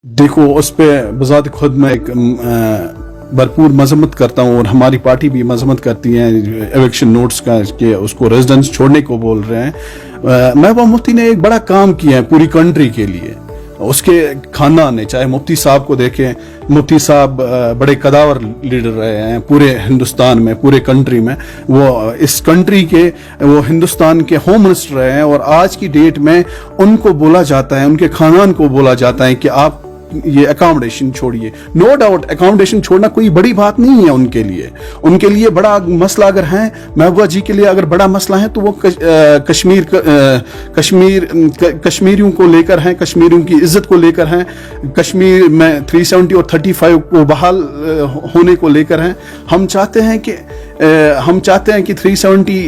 देखो, उस पर बजात खुद मैं एक भरपूर मजम्मत करता हूँ और हमारी पार्टी भी मजम्मत करती है इलेक्शन नोट्स का कि उसको रेजिडेंस छोड़ने को बोल रहे हैं। महबूबा मुफ्ती ने एक बड़ा काम किया है पूरी कंट्री के लिए। उसके खानदान ने, चाहे मुफ्ती साहब को देखें, मुफ्ती साहब बड़े कदावर लीडर रहे हैं पूरे हिंदुस्तान में, पूरे कंट्री में। वो इस कंट्री के, वो हिंदुस्तान के होम मिनिस्टर रहे हैं और आज की डेट में उनको बोला जाता है, उनके खानदान को बोला जाता है कि आप ये अकोमोडेशन छोड़िए। नो डाउट अकोमोडेशन छोड़ना कोई बड़ी बात नहीं है उनके लिए। उनके लिए बड़ा मसला अगर है, महबूबा जी के लिए अगर बड़ा मसला है तो वो कश्मीरियों को लेकर हैं, कश्मीरियों की इज्जत को लेकर हैं, कश्मीर में 370 और 35 को बहाल होने को लेकर हैं। हम चाहते हैं कि 370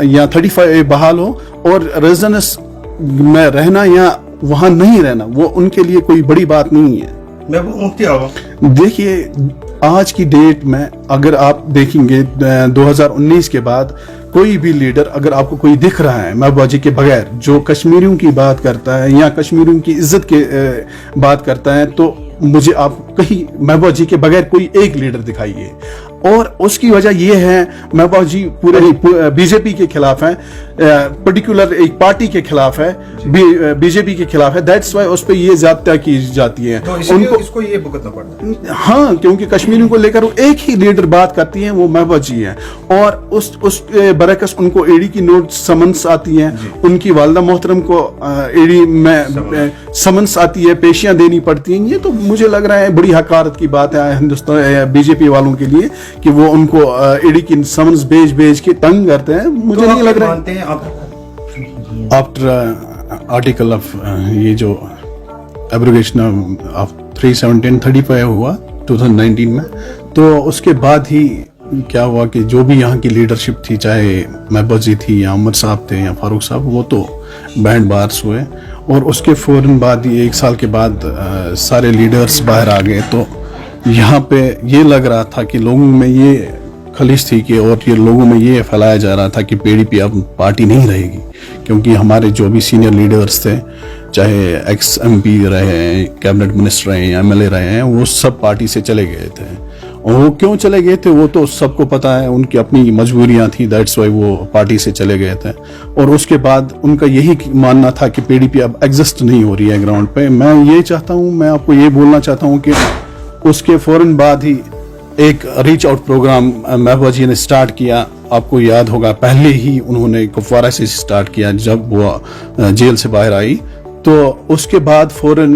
या 35 बहाल हो और रेजिडेंस में रहना या वहां नहीं रहना वो उनके लिए कोई बड़ी बात नहीं है। महबूबा मुफ्ती, देखिए आज की डेट में अगर आप देखेंगे 2019 के बाद कोई भी लीडर अगर आपको कोई दिख रहा है महबूबा जी के बगैर जो कश्मीरियों की बात करता है या कश्मीरियों की इज्जत की बात करता है, तो मुझे आप कहीं महबूबा जी के बगैर कोई एक लीडर दिखाइए। और उसकी वजह यह है महबूबा जी पूरे बीजेपी के खिलाफ है, पर्टिकुलर एक पार्टी के खिलाफ है, बीजेपी के खिलाफ है। दैट्स वाई उस पर ये ज्यादता की जाती है, तो उनको इसको ये भुगतना पड़ता है। हाँ, क्योंकि कश्मीरियों को लेकर वो एक ही लीडर बात करती है, वो महबूबा जी है। और उस बरकस उनको ईडी की नोट समन्स आती है, उनकी वालदा मोहतरम को ईडी में समन्स आती है, पेशियां देनी पड़ती हैं। ये तो मुझे लग रहा है बड़ी हकारत की बात है हिंदुस्तान बीजेपी वालों के लिए कि वो उनको ईडी की समन्स भेज के तंग करते हैं। मुझे नहीं लग रहा है आफ्टर आर्टिकल ऑफ ये जो एब्रोगेशन ऑफ 370 and 35 हुआ 2019 में, तो उसके बाद ही क्या हुआ कि जो भी यहाँ की लीडरशिप थी, चाहे महबूबा जी थी या उमर साहब थे या फारूक साहब, वो तो बैंड बार्स हुए। और उसके फौरन बाद ही 1 साल के बाद सारे लीडर्स बाहर आ गए। तो यहाँ पे ये लग रहा था कि लोगों में ये खलिश थी कि, और ये लोगों में ये फैलाया जा रहा था कि पीडीपी अब पार्टी नहीं रहेगी, क्योंकि हमारे जो भी सीनियर लीडर्स थे, चाहे एक्स एमपी रहे हैं, कैबिनेट मिनिस्टर रहे हैं, एमएलए रहे हैं, वो सब पार्टी से चले गए थे। और वो क्यों चले गए थे वो तो सबको पता है, उनकी अपनी मजबूरियां थी। दैट्स वाई वो पार्टी से चले गए थे। और उसके बाद उनका यही मानना था कि पीडीपी अब एग्जिस्ट नहीं हो रही है ग्राउंड पे। मैं ये चाहता हूँ, मैं आपको ये बोलना चाहता हूँ कि उसके फौरन बाद ही एक रीच आउट प्रोग्राम महबूबा जी ने स्टार्ट किया। आपको याद होगा पहले ही उन्होंने कुपवारा से स्टार्ट किया जब वो जेल से बाहर आई। तो उसके बाद फौरन